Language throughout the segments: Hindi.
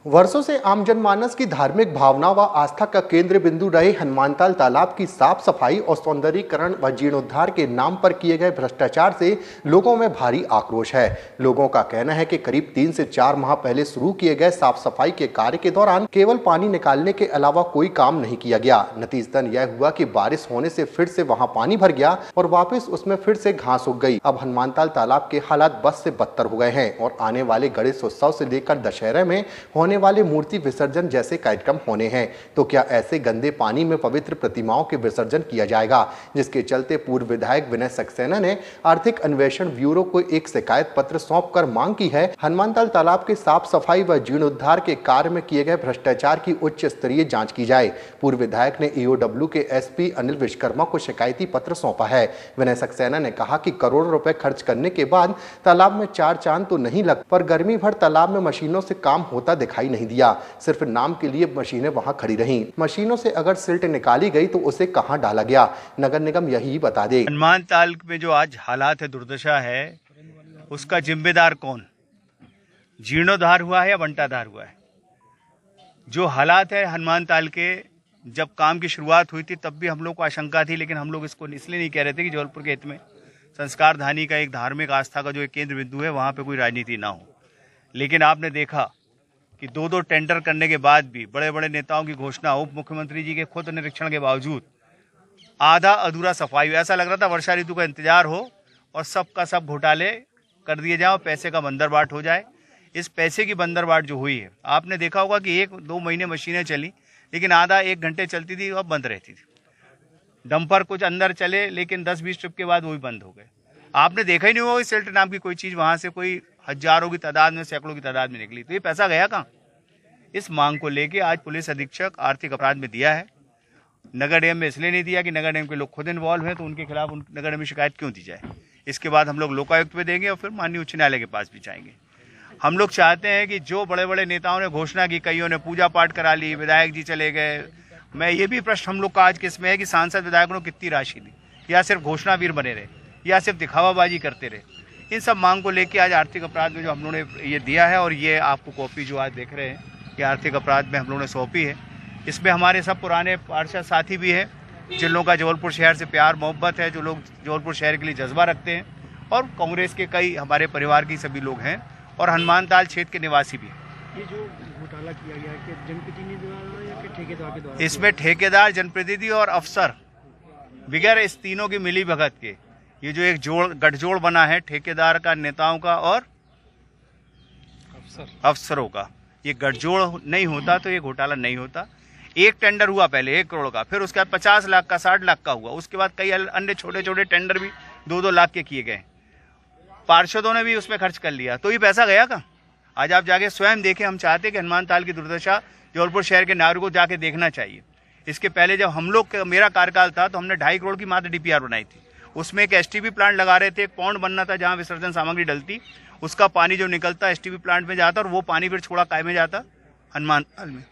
वर्षों से आम जनमानस की धार्मिक भावना व आस्था का केंद्र बिंदु रहे हनुमानताल तालाब की साफ सफाई और सौंदर्यीकरण व जीर्णोद्धार के नाम पर किए गए भ्रष्टाचार से लोगों में भारी आक्रोश है। लोगों का कहना है कि करीब 3 से 4 माह पहले शुरू किए गए साफ सफाई के कार्य के दौरान केवल पानी निकालने के अलावा कोई काम नहीं किया गया। नतीजतन यह हुआ कि बारिश होने से फिर से वहां पानी भर गया और वापस उसमें फिर से घास उग गई। अब हनुमानताल तालाब के हालात बद से बदतर हो गए हैं और आने वाले गणेश उत्सव से लेकर दशहरे में होने वाले मूर्ति विसर्जन जैसे कार्यक्रम होने हैं, तो क्या ऐसे गंदे पानी में पवित्र प्रतिमाओं के विसर्जन किया जाएगा? जिसके चलते पूर्व विधायक विनय सक्सेना ने आर्थिक अन्वेषण ब्यूरो को एक शिकायत पत्र सौंपकर मांग की है हनुमानताल तालाब के साफ सफाई व जीर्णोद्धार के कार्य में किए गए भ्रष्टाचार की उच्च स्तरीय जांच की जाए। पूर्व विधायक ने ईओडब्ल्यू के एसपी अनिल विश्वकर्मा को शिकायती पत्र सौंपा है। विनय सक्सेना ने कहा कि करोड़ों रुपए खर्च करने के बाद तालाब में 4 चांद तो नहीं लग, पर गर्मी भर तालाब में मशीनों से काम होता दिखाई नहीं दिया। सिर्फ नाम के लिए मशीनें वहां खड़ी रहीं। मशीनों से अगर सिल्ट निकाली गई तो उसे कहां डाला गया? नगर निगम यही बता दे। हनुमानताल में जो आज हालात है, दुर्दशा है, उसका जिम्मेदार कौन? जीर्णोद्धार हुआ है या बंटाधार हुआ है? जो हालात है हनुमानताल के, जब काम की शुरुआत हुई थी तब भी हम लोग को आशंका थी, लेकिन हम लोग इसको इसलिए नहीं कह रहे थे कि जबलपुर के हित में संस्कार धानी का एक धार्मिक आस्था का जो एक केंद्र बिंदु है वहां पे कोई राजनीति ना हो। लेकिन आपने देखा कि 2-2 टेंडर करने के बाद भी बड़े बड़े नेताओं की घोषणा, उप मुख्यमंत्री जी के खुद निरीक्षण के बावजूद आधा अधूरा सफाई, ऐसा लग रहा था वर्षा ऋतु का इंतजार हो और सब का सब घोटाले कर दिए जाए और पैसे का बंदरबाट हो जाए। इस पैसे की बंदरबाट जो हुई है, आपने देखा होगा कि 1-2 महीने मशीनें चली, लेकिन आधा 1 घंटे चलती थी और बंद रहती थी। डंपर कुछ अंदर चले, लेकिन 10-20 ट्रिप के बाद वो भी बंद हो गए। आपने देखा ही नहीं होगा सिल्ट नाम की कोई चीज़ वहाँ से कोई हजारों की तादाद में, सैकड़ों की तादाद में निकली। तो ये पैसा गया कहाँ? इस मांग को लेके आज पुलिस अधीक्षक आर्थिक अपराध में दिया है। नगर निगम में इसलिए नहीं दिया कि नगर निगम के लोग खुद इन्वॉल्व हैं, तो उनके खिलाफ नगर निगम में शिकायत क्यों दी जाए? इसके बाद हम लोग लोकायुक्त पे देंगे और फिर माननीय उच्च न्यायालय के पास भी जाएंगे। हम लोग चाहते हैं कि जो बड़े बड़े नेताओं ने घोषणा की, कईयों ने पूजा पाठ करा ली, विधायक जी चले गए। मैं ये भी प्रश्न हम लोग का आज किसमें है कि सांसद विधायकों ने कितनी राशि दी, या सिर्फ घोषणावीर बने रहे, या सिर्फ दिखावाबाजी करते रहे। इन सब मांग को लेके आज आर्थिक अपराध में जो हम लोगों ने ये दिया है, और ये आपको कॉपी जो आज देख रहे हैं कि आर्थिक अपराध में हम लोगों ने सौंपी है। इसमें हमारे सब पुराने पार्षद साथी भी हैं, जिन लोगों का जबलपुर शहर से प्यार मोहब्बत है, जो लोग जबलपुर शहर के लिए जज्बा रखते हैं, और कांग्रेस के कई हमारे परिवार के सभी लोग हैं, और हनुमानताल क्षेत्र के निवासी भी हैं। ये जो घोटाला किया गया है कि जनप्रतिनिधि द्वारा या फिर ठेकेदार के द्वारा? इसमें ठेकेदार, जनप्रतिनिधि और अफसर, बगैर इस तीनों की मिली भगत के ये जो एक गठजोड़ बना है ठेकेदार का, नेताओं का और अफसरों का, ये गठजोड़ नहीं होता तो ये घोटाला नहीं होता। एक टेंडर हुआ पहले 1 करोड़ का, फिर उसके बाद 50 लाख का, 60 लाख का हुआ, उसके बाद कई अन्य छोटे छोटे टेंडर भी 2-2 लाख के किए गए। पार्षदों ने भी उसमें खर्च कर लिया, तो ये पैसा गया कहाँ? आज आप जाके स्वयं देखें। हम चाहते कि हनुमानताल की दुर्दशा जबलपुर शहर के नागरिकों को जाके देखना चाहिए। इसके पहले जब हम लोग मेरा कार्यकाल था तो हमने 2.5 करोड़ की मात्र डीपीआर बनाई थी। उसमें एक एसटीपी प्लांट लगा रहे थे, एक पॉन्ड बनना था जहां विसर्जन सामग्री डलती, उसका पानी जो निकलता एसटीपी प्लांट में जाता और वो पानी फिर छोड़ा काय में जाता? हनुमानताल में,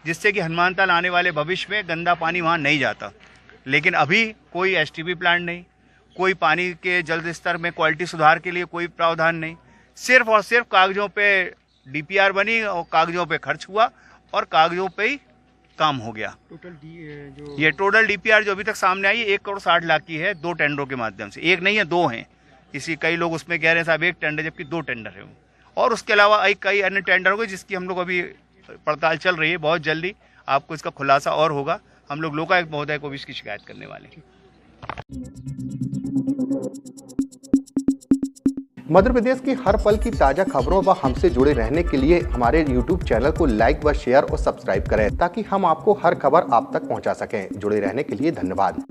जिससे कि हनुमानताल आने वाले भविष्य में गंदा पानी वहां नहीं जाता। लेकिन अभी कोई एसटीपी प्लांट नहीं, कोई पानी के जल स्तर में क्वालिटी सुधार के लिए कोई प्रावधान नहीं, सिर्फ और सिर्फ कागजों पे डीपीआर बनी और कागजों पे खर्च हुआ और कागजों पे ही काम हो गया। ये टोटल डीपीआर जो अभी तक सामने आई है 1 करोड़ 60 लाख की है, 2 टेंडरों के माध्यम से। एक नहीं है, 2 हैं। कई लोग उसमें कह रहे हैं साहब 1 टेंडर, जबकि 2 टेंडर है वो। और उसके अलावा कई अन्य टेंडर होंगे जिसकी हम लोग अभी पड़ताल चल रही है। बहुत जल्दी आपको इसका खुलासा और होगा। हम लोग लोकायुक्त महोदय को भी इसकी शिकायत करने वाले हैं। मध्य प्रदेश की हर पल की ताजा खबरों व हमसे जुड़े रहने के लिए हमारे YouTube चैनल को लाइक व शेयर और सब्सक्राइब करें, ताकि हम आपको हर खबर आप तक पहुंचा सकें। जुड़े रहने के लिए धन्यवाद।